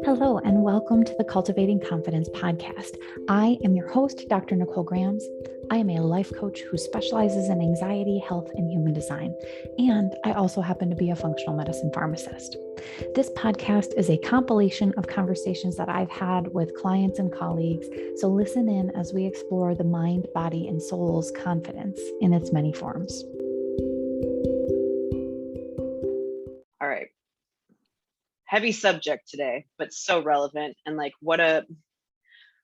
Hello, and welcome to the Cultivating Confidence podcast. I am your host, Dr. Nicole Grams. I am a life coach who specializes in anxiety, health, and human design. And I also happen to be a functional medicine pharmacist. This podcast is a compilation of conversations that I've had with clients and colleagues. So listen in as we explore the mind, body, and soul's confidence in its many forms. All right. Heavy subject today, but so relevant. And like, what a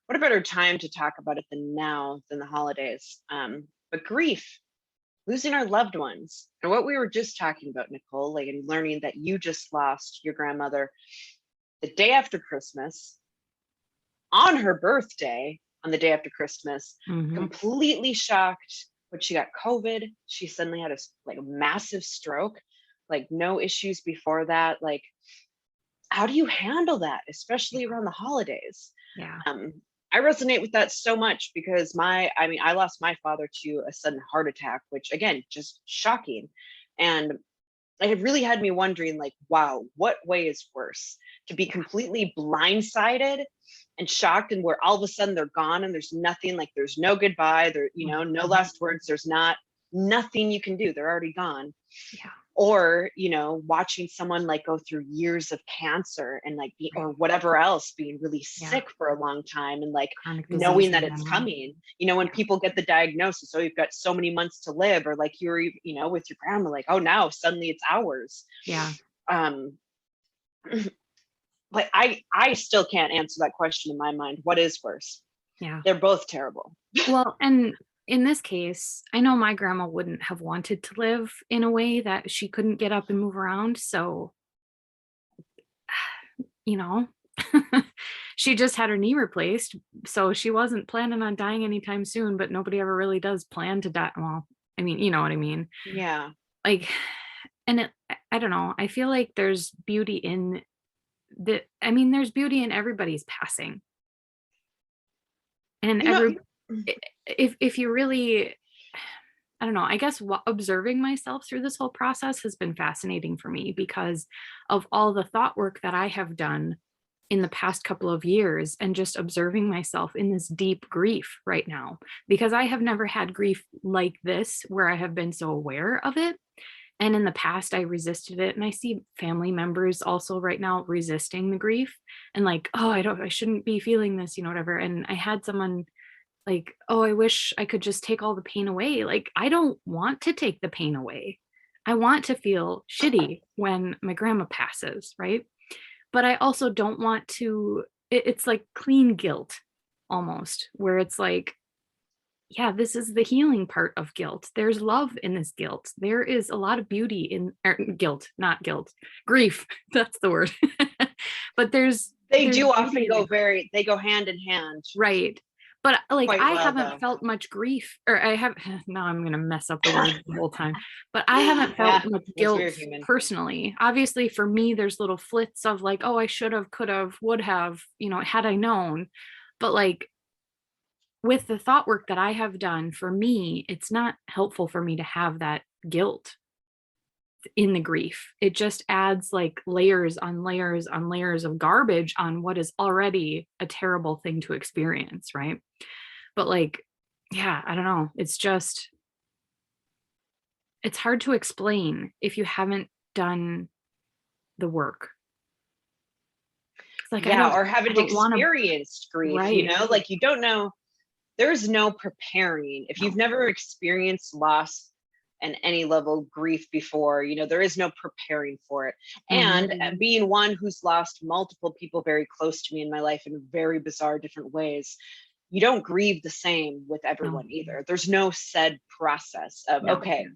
better time to talk about it than now, than the holidays. But grief, losing our loved ones. And what we were just talking about, Nicole, like, and learning that you just lost your grandmother the day after Christmas, on her birthday, on the day after Christmas, completely shocked. But she got COVID. She suddenly had a massive stroke, like no issues before that. Like, how do you handle that, especially around the holidays? Yeah. I resonate with that so much because I lost my father to a sudden heart attack, which again, just shocking. And it really had me wondering, like, wow, what way is worse? To be completely blindsided and shocked, and where all of a sudden they're gone and there's nothing, like there's no goodbye, there, no last words, there's nothing you can do. They're already gone. Yeah. Or, watching someone like go through years of cancer and like or whatever else, being really sick for a long time, and like knowing that it's coming, when people get the diagnosis, oh, you've got so many months to live, or like you're, with your grandma, like, oh, now suddenly it's ours. Yeah. But I still can't answer that question in my mind. What is worse? Yeah. They're both terrible. Well, and in this case, I know my grandma wouldn't have wanted to live in a way that she couldn't get up and move around. So, she just had her knee replaced. So she wasn't planning on dying anytime soon, but nobody ever really does plan to die. Well, I mean, you know what I mean? Yeah. Like, and I don't know. I feel like there's beauty in there's beauty in everybody's passing. And if you really, I don't know, I guess observing myself through this whole process has been fascinating for me because of all the thought work that I have done in the past couple of years, and just observing myself in this deep grief right now, because I have never had grief like this where I have been so aware of it. And in the past, I resisted it. And I see family members also right now resisting the grief and like, oh, I shouldn't be feeling this, whatever. And I had someone like, oh, I wish I could just take all the pain away. Like, I don't want to take the pain away. I want to feel shitty when my grandma passes, right? But I also don't want to, it's like clean guilt almost, where it's like, yeah, this is the healing part of guilt. There's love in this guilt. There is a lot of beauty in grief. That's the word. But they do often go hand in hand. Right. But like, I haven't felt much grief, or now I'm going to mess up the word the whole time, but I haven't felt much guilt personally. Obviously for me, there's little flits of like, oh, I should have, could have, would have, had I known. But like, with the thought work that I have done, for me, it's not helpful for me to have that guilt in the grief. It just adds like layers on layers on layers of garbage on what is already a terrible thing to experience, right? But like, yeah, I don't know. It's hard to explain if you haven't done the work. Like, or haven't experienced grief, right. Like, you don't know. There's no preparing. If you've never experienced loss and any level of grief before, there is no preparing for it. And being one who's lost multiple people very close to me in my life in very bizarre different ways, you don't grieve the same with everyone either. There's no said process of, okay,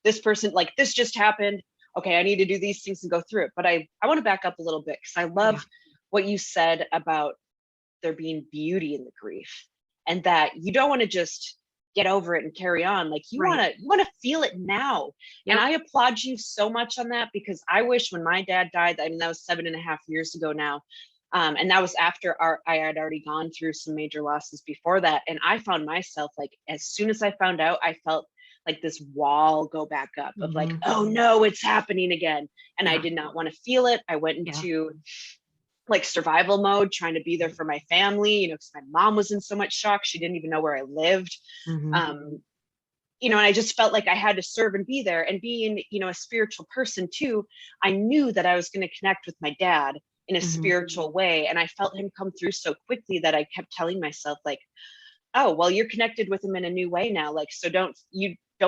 this person, like, this just happened. Okay, I need to do these things and go through it. But I want to back up a little bit, because I love what you said about there being beauty in the grief, and that you don't want to just get over it and carry on. Like, you want to feel it now. Yep. And I applaud you so much on that, because I wish when my dad died, that was 7.5 years ago now. And that was after I had already gone through some major losses before that. And I found myself, like, as soon as I found out, I felt like this wall go back up of like, oh no, it's happening again. And I did not want to feel it. I went into like survival mode, trying to be there for my family, you know, because my mom was in so much shock. She didn't even know where I lived. Mm-hmm. You know, and I just felt like I had to serve and be there. And being, you know, a spiritual person too, I knew that I was going to connect with my dad in a Mm-hmm. spiritual way. And I felt him come through so quickly that I kept telling myself, like, oh, well, you're connected with him in a new way now. Like, so don't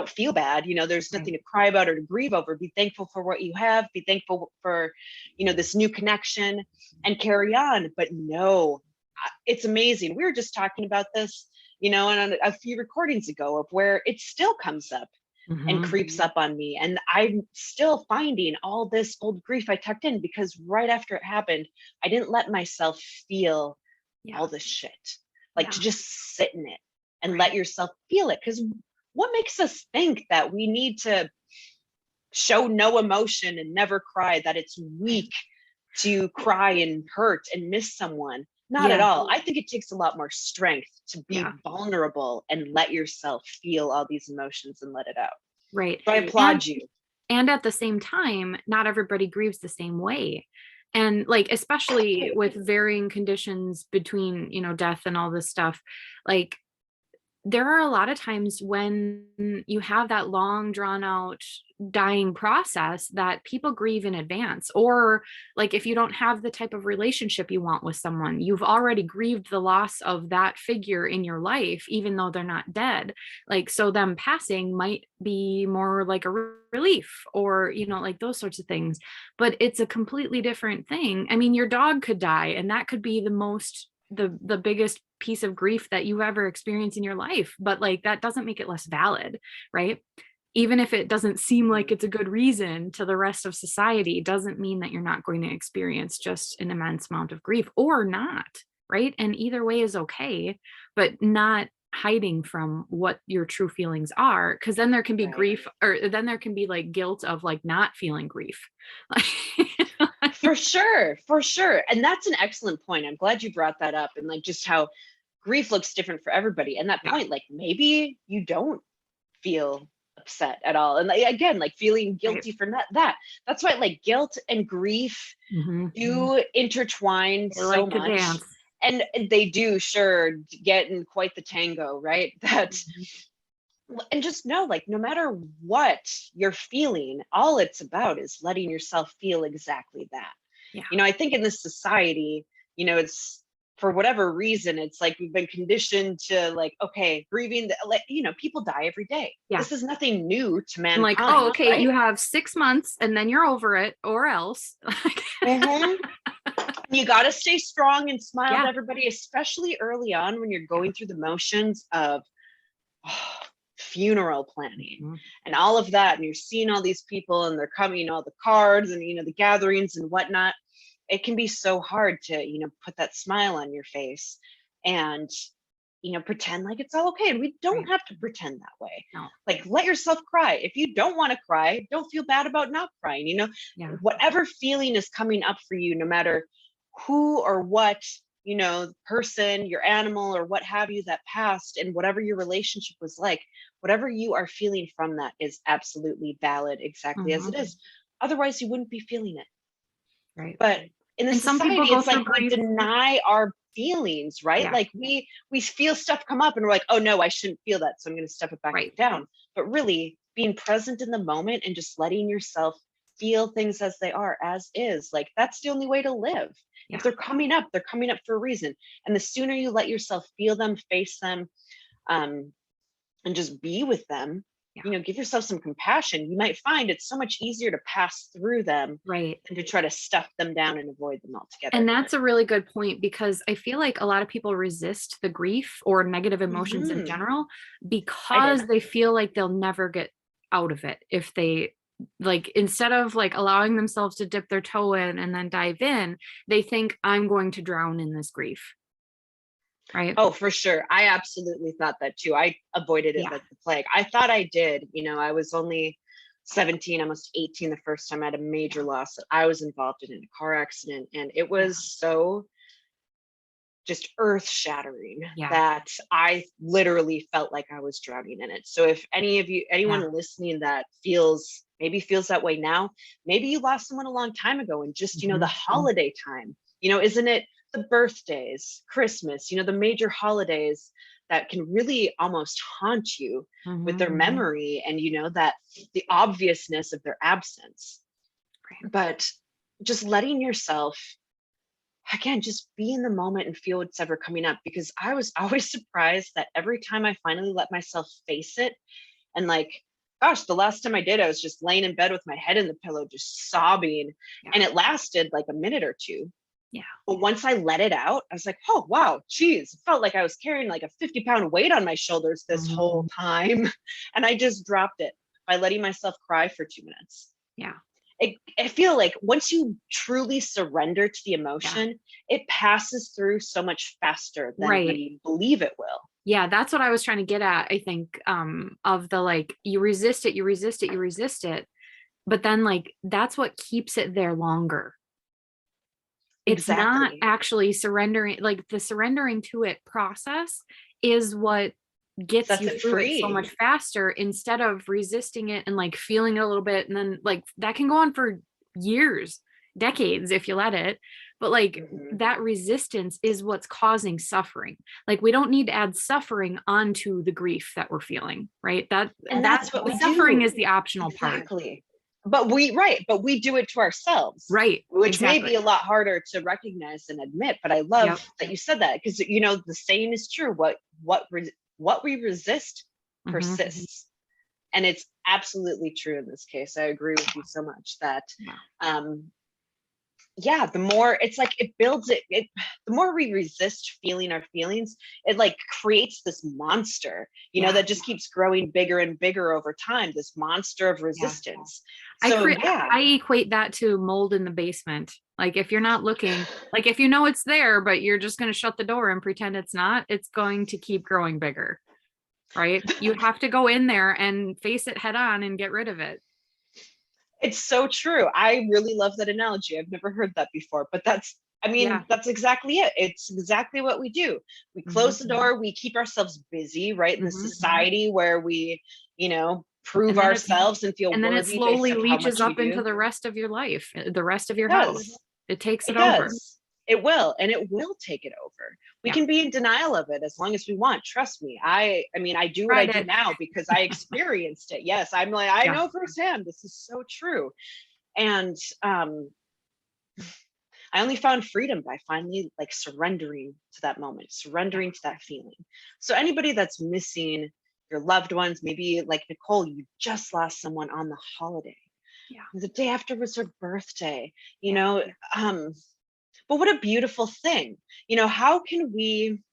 feel bad. You know, there's Right. nothing to cry about or to grieve over. Be thankful for what you have. Be thankful for, you know, this new connection and carry on. But no, it's amazing. We were just talking about this, you know, and a few recordings ago, of where it still comes up and Mm-hmm. creeps up on me. And I'm still finding all this old grief I tucked in, because right after it happened, I didn't let myself feel Yeah. all this shit. Like, Yeah. to just sit in it and Right. let yourself feel it. Because what makes us think that we need to show no emotion and never cry, that it's Right. weak to cry and hurt and miss someone? Not at Yeah. all. I think it takes a lot more strength to Yeah. be vulnerable and let yourself feel all these emotions and let it out. Right. So I And applaud you. and at the same time, not everybody grieves the same way. And like, especially with varying conditions between, you know, death and all this stuff, like there are a lot of times when you have that long drawn out dying process that people grieve in advance, or like if you don't have the type of relationship you want with someone, you've already grieved the loss of that figure in your life even though they're not dead. Like, so them passing might be more like a relief, or you know, like those sorts of things. But it's a completely different thing. I mean, your dog could die and that could be the biggest piece of grief that you ever experienced in your life, but like that doesn't make it less valid, right? Even if it doesn't seem like it's a good reason to the rest of society, doesn't mean that you're not going to experience just an immense amount of grief, or not, right? And either way is okay, but not hiding from what your true feelings are, because then there can be Right. grief, or then there can be like guilt of like not feeling grief. For sure, for sure. And that's an excellent point. I'm glad you brought that up, and like just how grief looks different for everybody. And that Yeah. point, like maybe you don't feel upset at all. And like, again, like feeling Right. guilty for that. That's why like guilt and grief Mm-hmm. do intertwine They so like to much. dance. And they do sure get in quite the tango, right? That, Mhm. and just know, like, no matter what you're feeling, all it's about is letting yourself feel exactly that. Yeah. You know, I think in this society, you know, it's, for whatever reason, it's like we've been conditioned to like, okay, grieving, like, you know, people die every day. Yeah. This is nothing new to And like, oh, mankind, okay, right? you have 6 months and then you're over it, or else. Mm-hmm. You got to stay strong and smile to Yeah. everybody, especially early on when you're going through the motions of funeral planning Mhm. and all of that. And you're seeing all these people and they're coming, you know, the cards and, you know, the gatherings and whatnot. It can be so hard to, you know, put that smile on your face and, you know, pretend like it's all okay. And we don't Right. have to pretend that way. No. Like, let yourself cry. If you don't want to cry, don't feel bad about not crying. You know, Yeah. whatever feeling is coming up for you, no matter who or what, you know, person, your animal, or what have you that passed, and whatever your relationship was like, whatever you are feeling from that is absolutely valid exactly as Mhm. it is. Otherwise, you wouldn't be feeling it. Right. But in the And some people society, go it's through like we grief. deny our feelings, right? Yeah. Like we feel stuff come up and we're like, oh no, I shouldn't feel that, so I'm going to stuff it back Right. down. But really being present in the moment and just letting yourself feel things as they are, as is, like that's the only way to live. If Yeah. they're coming up for a reason. And the sooner you let yourself feel them, face them, um, and just be with them, Yeah. you know, give yourself some compassion. You might find it's so much easier to pass through them Right. than to try to stuff them down and avoid them altogether. And that's a really good point, because I feel like a lot of people resist the grief or negative emotions in Mhm. general I because did. they feel like they'll never get out of it if they, like, instead of like allowing themselves to dip their toe in and then dive in, they think I'm going to drown in this grief. Right. Oh, for sure. I absolutely thought that too. I avoided it Yeah. like the plague. I thought I did. You know, I was only 17, almost 18 the first time I had a major loss that I was involved in a car accident. And it Yeah. was so just earth shattering Yeah. that I literally felt like I was drowning in it. So if any of you, anyone Yeah. listening that maybe feels that way now, maybe you lost someone a long time ago and just, you know, the Mhm. holiday time Isn't it the birthdays, Christmas, the major holidays that can really almost haunt you with their Mhm. memory, and that the obviousness of their absence. Right. But just letting yourself, again, just be in the moment and feel what's ever coming up, because I was always surprised that every time I finally let myself face it, and like, gosh, the last time I did, I was just laying in bed with my head in the pillow, just sobbing. Yeah. And it lasted like a minute or two. Yeah. But once I let it out, I was like, oh, wow, geez, it felt like I was carrying like a 50-pound weight on my shoulders this whole Mhm. time. And I just dropped it by letting myself cry for 2 minutes. Yeah. I feel like once you truly surrender to the Yeah. emotion, it passes through so much faster than Right. we believe it will. Yeah, that's what I was trying to get at, I think, of the like, you resist it, you resist it, you resist it, but then like that's what keeps it there longer. It's not Exactly. actually surrendering, like the surrendering to it process is what gets Sets you it through it so much free. faster, instead of resisting it and like feeling it a little bit, and then like that can go on for years, decades if you let it. But like Mhm. that resistance is what's causing suffering. Like we don't need to add suffering onto the grief that we're feeling, right? that And that that's what the we suffering do. is the optional part. Exactly. But we do it to ourselves, Right, which may exactly. be a lot harder to recognize and admit. But I love Yep. that you said that, because the saying is true. What we resist Hmm. persists. And it's absolutely true in this case. I agree with you so much that Yeah. um yeah, the more it's like it builds the more we resist feeling our feelings, it like creates this monster, Yeah. that just keeps growing bigger and bigger over time, this monster of Yeah. resistance. I So create yeah. I equate that to mold in the basement. Like if you're not looking, like if you know it's there, but you're just going to shut the door and pretend it's not, it's going to keep growing bigger, right? You have to go in there and face it head on and get rid of it. It's so true. I really love that analogy. I've never heard that before, but Yeah. that's exactly it. It's exactly what we do. We close Hmm. the door, we keep ourselves busy, right? In the Hmm. society where we, prove And then it ourselves and feel and then it worthy based slowly on how leaches much we up into do. the rest of your life, the rest of It your house. does. It takes it It over. does. It will, and it will take it over. We Yeah. can be in denial of it as long as we want. Trust me. I mean, I do what I Tried do it. now because I experienced it. Yes, I'm like, I Yeah. know firsthand. This is so true. And I only found freedom by finally like surrendering to that moment, Yeah. surrendering to that feeling. So anybody that's missing your loved ones, maybe like Nicole, you just lost someone on the holiday. Yeah. The day after was her birthday, you Yeah. know. But what a beautiful thing. How can we,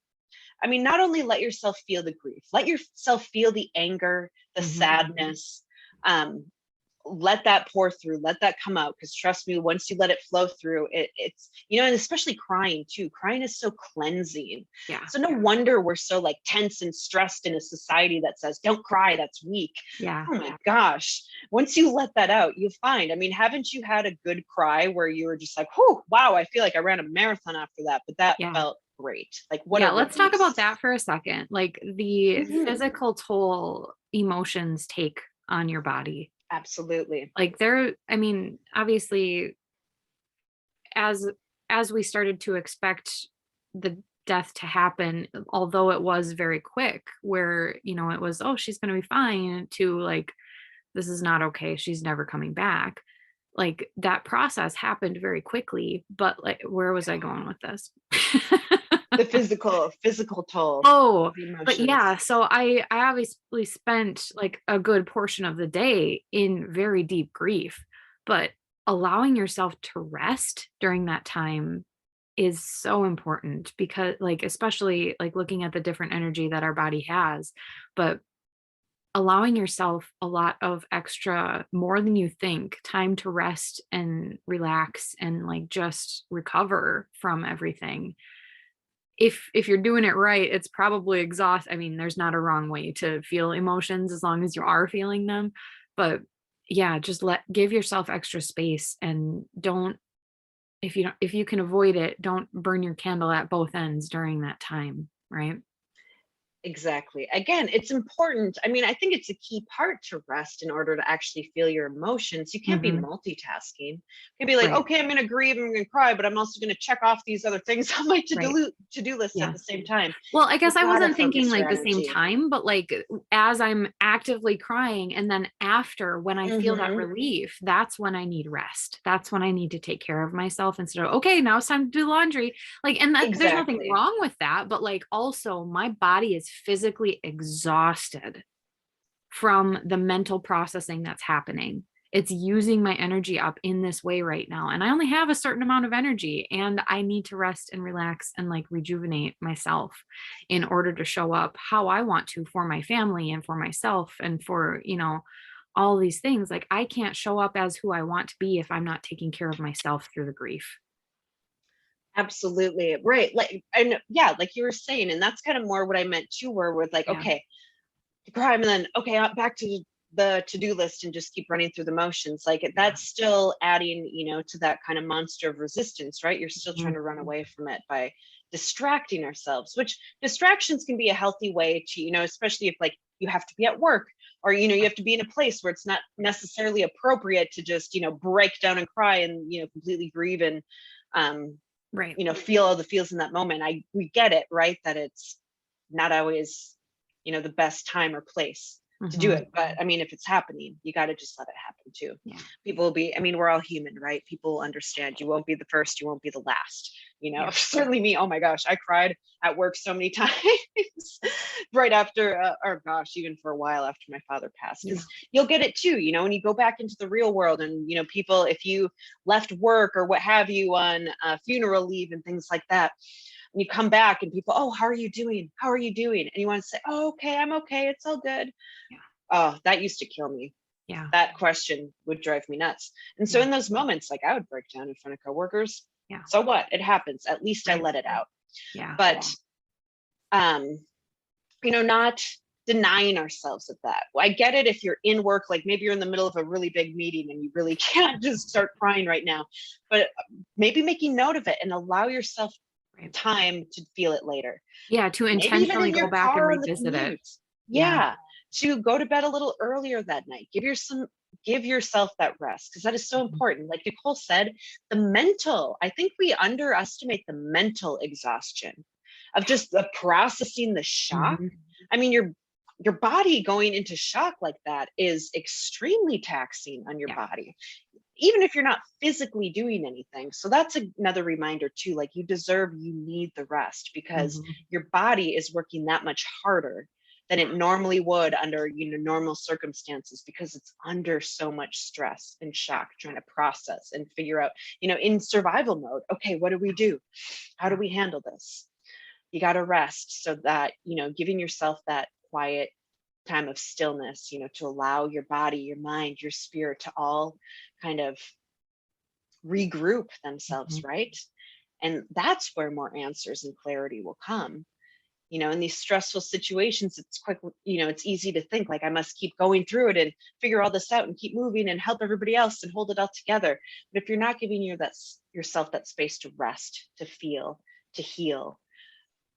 I mean, not only let yourself feel the grief, let yourself feel the anger, the Hmm. sadness, um, let that pour through, let that come out, because trust me, once you let it flow through, it's and especially crying too. Crying is so cleansing. Yeah. So no wonder we're so like tense and stressed in a society that says don't cry, that's weak. Yeah. Oh my gosh, once you let that out, you find, I mean, haven't you had a good cry where you were just like, oh wow, I feel like I ran a marathon after that, but that Yeah. felt great, like what a Yeah, let's talk about release. that for a second. Like the Mhm. physical toll emotions take on your body. Absolutely. Like I mean, obviously as as we started to expect the death to happen, although it was very quick, where, it was, oh, she's going to be fine, to like, this is not okay. She's never coming back. Like that process happened very quickly, but like, where was I going with this? The physical toll Oh, of the but yeah, emotions. so I obviously spent like a good portion of the day in very deep grief, but allowing yourself to rest during that time is so important, because like especially like looking at the different energy that our body has, but allowing yourself a lot of extra, more than you think, time to rest and relax and like just recover from everything. If you're doing it right, it's probably exhaust. I mean, there's not a wrong way to feel emotions as long as you are feeling them. But yeah, just give yourself extra space, and don't, if you can avoid it, don't burn your candle at both ends during that time, right? Exactly. Again, it's important. I mean, I think it's a key part to rest in order to actually feel your emotions. You can't be Mhm. multitasking. You can be like, Right. okay, I'm going to grieve, I'm going to cry, but I'm also going to check off these other things on my Right. to-do list at Yeah. the same time. Well, I You guess I got to wasn't thinking focus your like the same energy. time, but like as I'm actively crying and then after when I feel that Hmm. relief, that's when I need rest. That's when I need to take care of myself instead of, okay, now it's time to do laundry. Like, and that there's nothing Exactly. wrong with that, but like also my body is physically exhausted from the mental processing that's happening. It's using my energy up in this way right now. And I only have a certain amount of energy and I need to rest and relax and like rejuvenate myself in order to show up how I want to for my family and for myself and for, all these things. Like I can't show up as who I want to be if I'm not taking care of myself through the grief. Absolutely. Right. Like, and yeah, like you were saying, and that's kind of more what I meant too, where with like, Yeah. okay, crime and then okay, back to the to-do list and just keep running through the motions. Like Yeah. that's still adding, to that kind of monster of resistance, right? You're still trying Mhm. to run away from it by distracting ourselves, which distractions can be a healthy way to, especially if like you have to be at work or you have to be in a place where it's not necessarily appropriate to just break down and cry and completely grieve and um Right. feel all the feels in that moment. We get it, right, that it's not always the best time or place to do Hmm. it, but I mean, if it's happening, you got to just let it happen too. Yeah. People will be, I mean, we're all human, right? People will understand. You won't be the first, you won't be the last. Yeah. Certainly me. Oh my gosh, I cried at work so many times right after or gosh, even for a while after my father passed, Yeah. because you'll get it too, when you go back into the real world and people, if you left work or what have you on funeral leave and things like that, and you come back and people, oh, how are you doing, how are you doing, and you want to say, oh, okay, I'm okay, it's all good. Yeah. Oh, that used to kill me. Yeah. That question would drive me nuts. And so Yeah. in those moments, like I would break down in front of coworkers. Yeah. So what, it happens, at least I Right. let it out. Yeah. But um not denying ourselves of that. Well, I get it if you're in work, like maybe you're in the middle of a really big meeting and you really can't just start crying right now, but maybe making note of it and allow yourself Right. time to feel it later. Yeah, to Maybe even intentionally in go your back and car on the revisit it. commute. Yeah. Yeah. To go to bed a little earlier that night. Give yourself that rest because that is so Mhm. important. Like Nicole said, I think we underestimate the mental exhaustion of just the processing the shock. Mhm. I mean, your body going into shock like that is extremely taxing on your Yeah. body, even if you're not physically doing anything. So that's another reminder too, like you need the rest because Mhm. your body is working that much harder than Yeah. it normally would under normal circumstances because it's under so much stress and shock trying to process and figure out, in survival mode, okay, what do we do, how do Yeah. we handle this? You got to rest so that giving yourself that quiet time of stillness, to allow your body, your mind, your spirit to all kind of regroup themselves, Mhm. right? And that's where more answers and clarity will come. In these stressful situations, it's quick, it's easy to think like I must keep going through it and figure all this out and keep moving and help everybody else and hold it all together. But if you're not giving yourself that space to rest, to feel, to heal,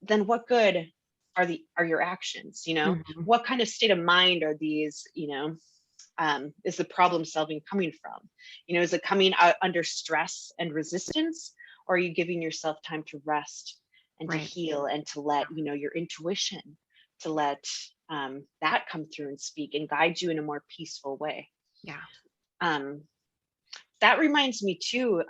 then what good are your actions? Mhm. What kind of state of mind are these? Is the problem solving coming from? Is it coming out under stress and resistance, or are you giving yourself time to rest and to Right. heal and to let your intuition, to let that come through and speak and guide you in a more peaceful way? Yeah. Um, that reminds me too.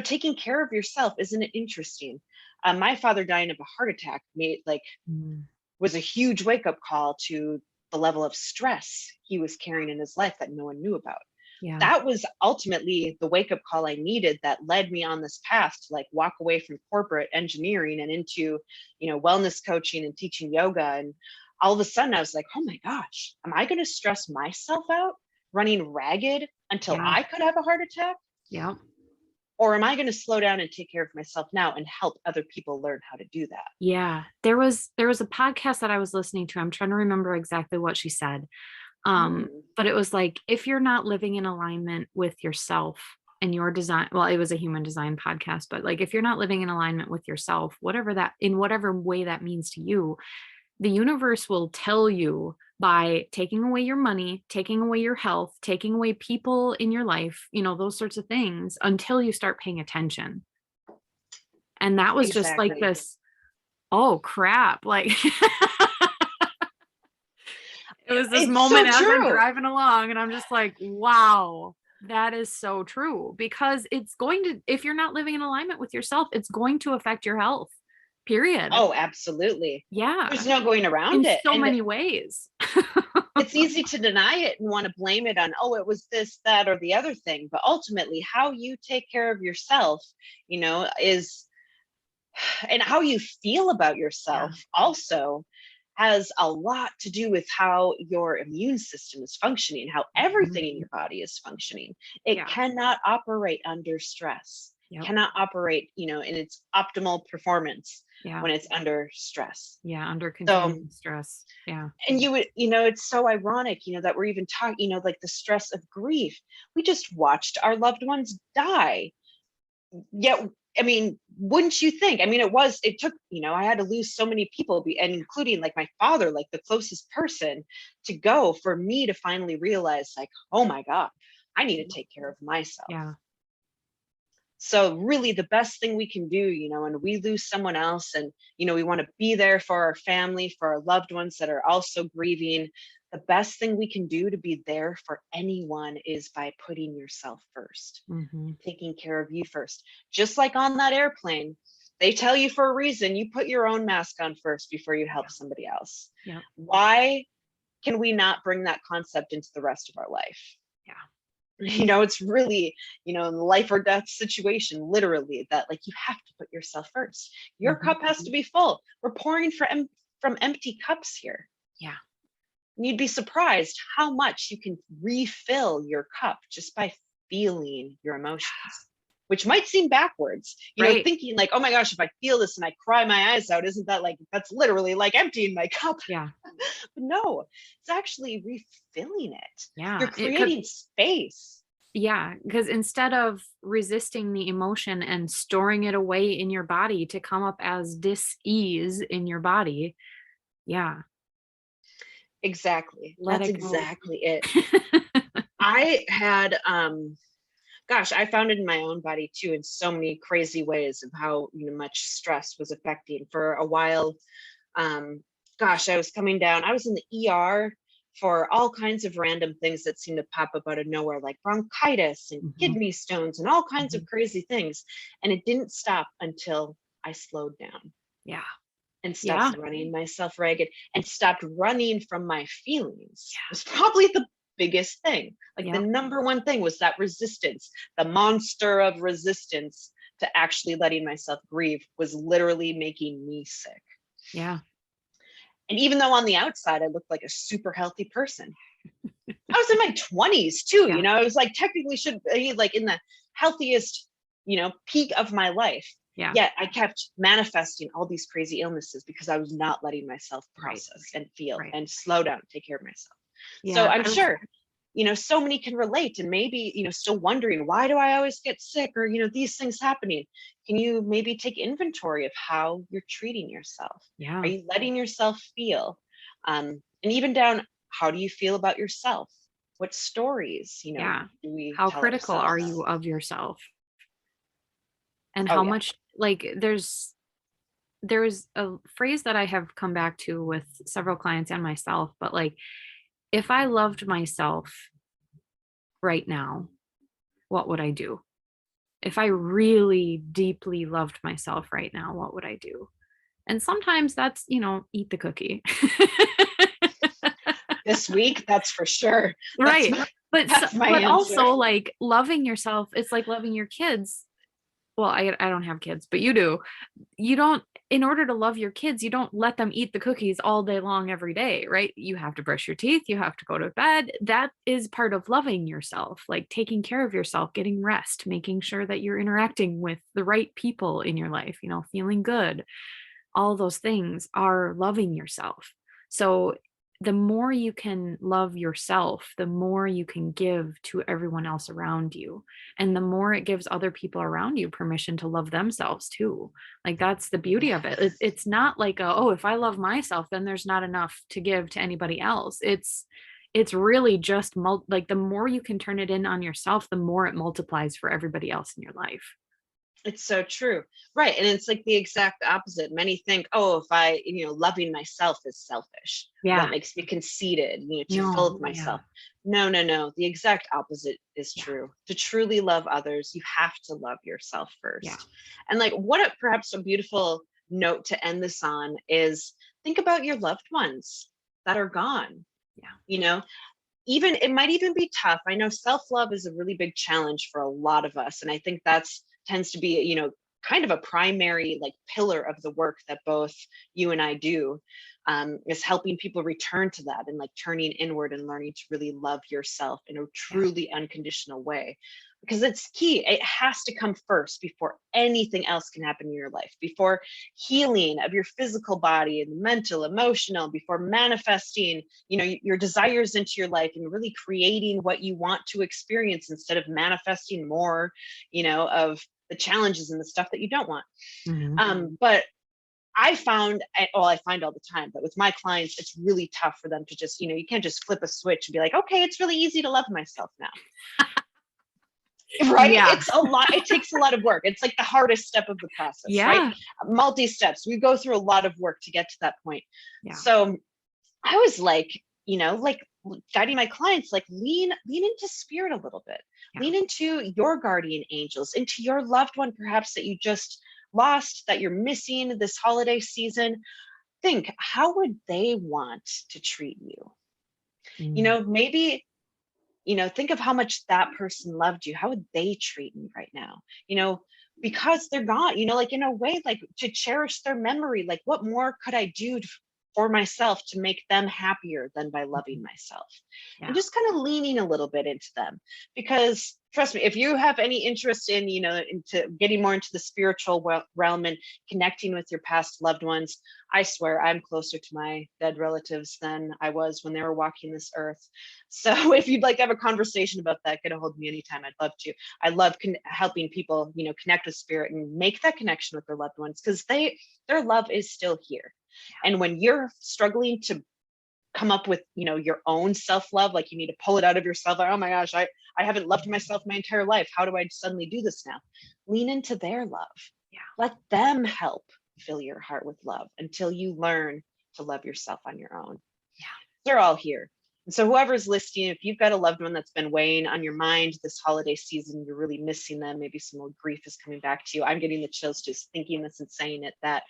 Taking care of yourself, isn't it interesting? My father dying of a heart attack made like Mhm. was a huge wake up call to the level of stress he was carrying in his life that no one knew about. Yeah. That was ultimately the wake up call I needed that led me on this path to like walk away from corporate engineering and into, wellness coaching and teaching yoga. And all of a sudden I was like, oh my gosh, am I going to stress myself out running ragged until Yeah. I could have a heart attack? Yeah. Or am I going to slow down and take care of myself now and help other people learn how to do that? Yeah. There was a podcast that I was listening to. I'm trying to remember exactly what she said. Mm, But it was like if you're not living in alignment with yourself, and your design, well, it was a human design podcast, but like if you're not living in alignment with yourself, whatever that, in whatever way that means to you, the universe will tell you by taking away your money, taking away your health, taking away people in your life, those sorts of things until you start paying attention. And that was just like Exactly. this, oh crap, like it was this It's so moment as I'm true. driving along and I'm just like, wow, that is so true, because it's going to, if you're not living in alignment with yourself, it's going to affect your health, period. Oh, absolutely. Yeah, There's no going in around it. so And many ways. it's easy to deny it and want to blame it on, oh, it was this, that, or the other thing. But ultimately, how you take care of yourself, is, and how you feel about Yeah. yourself also has a lot to do with how your immune system is functioning, how everything in Mhm. your body is functioning. It Yeah. cannot operate under stress, Yep. cannot operate, in its optimal performance Yeah. when it's under stress. Yeah. Under So, continuing stress. Yeah. and you would, it's so ironic, that we're even talking, like the stress of grief. We just watched our loved ones die. Yet, I mean, wouldn't you think? I mean, it took, I had to lose so many people, and including like my father, like the closest person, to go for me to finally realize, like, oh my God, I need to take care of myself. Yeah. So really the best thing we can do, when we lose someone else, and, we want to be there for our family, for our loved ones that are also grieving, the best thing we can do to be there for anyone is by putting yourself first, Hmm. taking care of you first. Just like on that airplane, they tell you for a reason, you put your own mask on first before you help somebody else. Yeah. Why can we not bring that concept into the rest of our life? Yeah. It's really, in the life or death situation, literally, that like you have to put yourself first. Your Hmm. cup has to be full. We're pouring from empty cups here. Yeah. And you'd be surprised how much you can refill your cup just by feeling your emotions, which might seem backwards, Right. thinking like, oh my gosh, if I feel this and I cry my eyes out, isn't that like, that's literally like emptying my cup? Yeah. But no, it's actually refilling it. You're Yeah. creating space. Yeah, because instead of resisting the emotion and storing it away in your body to come up as dis-ease in your body, yeah, Exactly. let That's it go. exactly it. I had gosh, I found it in my own body too, in so many crazy ways of how, much stress was affecting. For a while, um gosh, I was coming down. I was in the ER for all kinds of random things that seemed to pop up out of nowhere, like bronchitis and Mhm, kidney stones and all kinds of mhm. crazy things. And it didn't stop until I slowed down Yeah, and stopped yeah, running myself ragged and stopped running from my feelings was probably the biggest thing. Like the yep, number one thing was that resistance, the monster of resistance to actually letting myself grieve was literally making me sick. yeah, And even though on the outside I looked like a super healthy person, I was in my 20s too, yeah, I was like technically should be like in the healthiest, peak of my life. yeah, Yet I kept manifesting all these crazy illnesses because I was not letting myself right, process and feel right. and slow down, take care of myself. So Yeah, I'm I was sure, so many can relate, and maybe, still wondering, why do I always get sick, or, these things happening. Can you maybe take inventory of how you're treating yourself? Are yeah, you letting yourself feel? And even down, how do you feel about yourself? What stories, yeah. do we How tell critical are ourselves? you of yourself? And Oh how yeah. much, like, there's a phrase that I have come back to with several clients and myself, but like, if I loved myself right now, what would I do? If I really deeply loved myself right now, what would I do? And sometimes that's, eat the cookie. This week, that's for sure. That's Right. my But that's my but answer. also like loving yourself, it's like loving your kids. Well, I don't have kids, but you do. You don't, in order to love your kids, you don't let them eat the cookies all day long every day, right? You have to brush your teeth, you have to go to bed. That is part of loving yourself, like taking care of yourself, getting rest, making sure that you're interacting with the right people in your life, feeling good. All those things are loving yourself. So the more you can love yourself, the more you can give to everyone else around you. And the more it gives other people around you permission to love themselves too. Like that's the beauty of it. Yes. It's not like, oh, if I love myself, then there's not enough to give to anybody else. It's really just like the more you can turn it in on yourself, the more it multiplies for everybody else in your life. It's so true. Right. And it's like the exact opposite. Many think, oh, if I, loving myself is selfish. That Yeah. makes me conceited, too full No. of Yeah. myself. No, no, no. The exact opposite is Yeah. true. To truly love others, you have to love yourself Yeah. first. And like perhaps a beautiful note to end this on is think about your loved ones that are gone. Yeah. You know, even it might even be tough. I know self-love is a really big challenge for a lot of us. And I think that's tends to be, kind of a primary like pillar of the work that both you and I do, is helping people return to that and like turning inward and learning to really love yourself in a Yeah. truly unconditional way. Because it's key. It has to come first before anything else can happen in your life, before healing of your physical body and mental, emotional, before manifesting, your desires into your life and really creating what you want to experience instead of manifesting more, of the challenges and the stuff that you don't want. Mhm. But I found, well, I find all the time, but with my clients, it's really tough for them to just, you can't just flip a switch and be like, okay, it's really easy to love myself now. Right? Yeah. It's a lot. It takes a lot of work. It's like the hardest step of the process, right? Yeah. Multi steps. We go through a lot of work to get to that point. Yeah. So I was like, like guiding my clients, like lean into spirit a little bit, Yeah. lean into your guardian angels, into your loved one, perhaps that you just lost, that you're missing this holiday season. Think, how would they want to treat you? Mm. Maybe, think of how much that person loved you. How would they treat me right now? Because they're gone, like in a way, like to cherish their memory. Like, what more could I do for myself to make them happier than by loving Mhm. myself? And Yeah. just kind of leaning a little bit into them. Because trust me, if you have any interest in, into getting more into the spiritual realm and connecting with your past loved ones, I swear I'm closer to my dead relatives than I was when they were walking this earth. So if you'd like to have a conversation about that, get a hold of me anytime. I'd love to. I love helping people, connect with spirit and make that connection with their loved ones, because their love is still here. And when you're struggling to come up with, your own self-love, like you need to pull it out of yourself, like, oh my gosh, I haven't loved myself my entire life. How do I suddenly do this now? Lean into their love. Yeah. Let them help fill your heart with love until you learn to love yourself on your own. Yeah. They're all here. And so whoever's listening, if you've got a loved one that's been weighing on your mind this holiday season, you're really missing them, maybe some more grief is coming back to you. I'm getting the chills just thinking this and saying it, that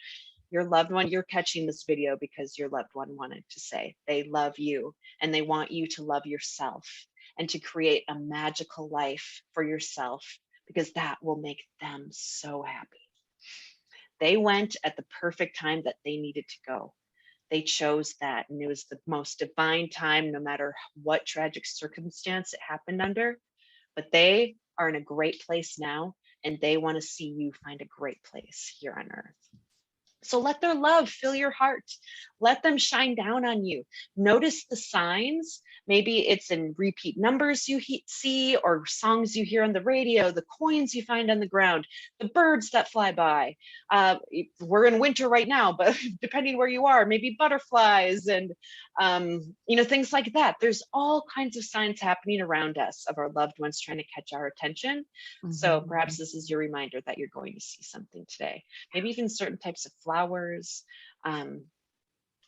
your loved one, you're catching this video because your loved one wanted to say they love you and they want you to love yourself and to create a magical life for yourself, because that will make them so happy. They went at the perfect time that they needed to go. They chose that, and it was the most divine time, no matter what tragic circumstance it happened under. But they are in a great place now, and they want to see you find a great place here on earth. So let their love fill your heart. Let them shine down on you. Notice the signs. Maybe it's in repeat numbers you see, or songs you hear on the radio, the coins you find on the ground, the birds that fly by. We're in winter right now, but depending where you are, maybe butterflies and things like that. There's all kinds of signs happening around us of our loved ones trying to catch our attention. So Mhm. perhaps this is your reminder that you're going to see something today. Maybe even certain types of flowers,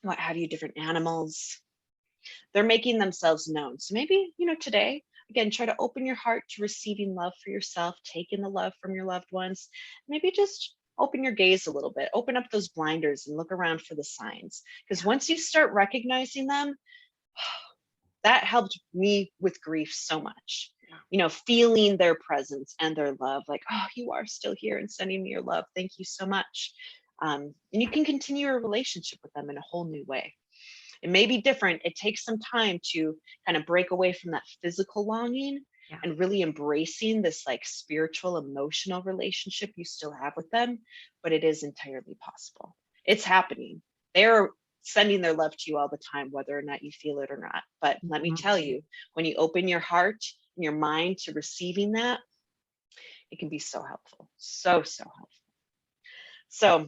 what have you, different animals. They're making themselves known. So maybe, today, again, try to open your heart to receiving love for yourself, taking the love from your loved ones. Maybe just open your gaze a little bit, open up those blinders and look around for the signs. Because Yeah. once you start recognizing them, that helped me with grief so much. Feeling their presence and their love, like, oh, you are still here and sending me your love. Thank you so much. And you can continue a relationship with them in a whole new way. It may be different. It takes some time to kind of break away from that physical longing Yeah. and really embracing this like spiritual, emotional relationship you still have with them. But it is entirely possible. It's happening. They're sending their love to you all the time, whether or not you feel it or not. But let me tell you, when you open your heart and your mind to receiving that, it can be so helpful. So, so helpful. So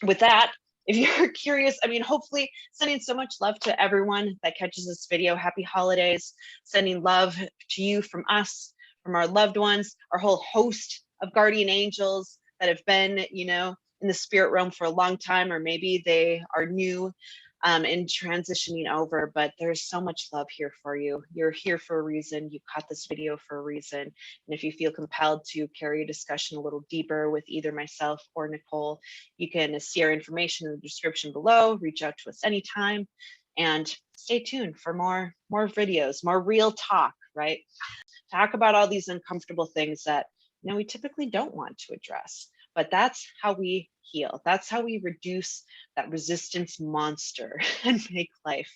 with that, if you're curious, I mean, hopefully sending so much love to everyone that catches this video. Happy holidays. Sending love to you from us, from our loved ones, our whole host of guardian angels that have been, you know, in the spirit realm for a long time, or maybe they are new and transitioning over, but there's so much love here for you. You're here for a reason. You caught this video for a reason. And if you feel compelled to carry a discussion a little deeper with either myself or Nicole, you can see our information in the description below. Reach out to us anytime, and stay tuned for more videos, more real talk, right? Talk about all these uncomfortable things that, you know, we typically don't want to address. But that's how we heal. That's how we reduce that resistance monster and make life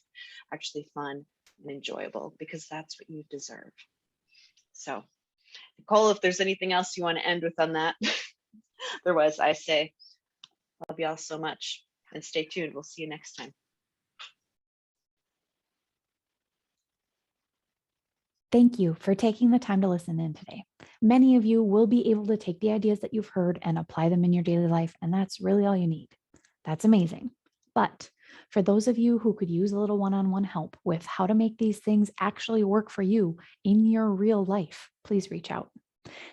actually fun and enjoyable, because that's what you deserve. So, Nicole, if there's anything else you want to end with on that, otherwise I say, love y'all so much, and stay tuned. We'll see you next time. Thank you for taking the time to listen in today. Many of you will be able to take the ideas that you've heard and apply them in your daily life, and that's really all you need. That's amazing. But for those of you who could use a little one-on-one help with how to make these things actually work for you in your real life, please reach out.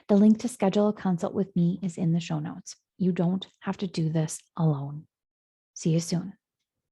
The link to schedule a consult with me is in the show notes. You don't have to do this alone. See you soon.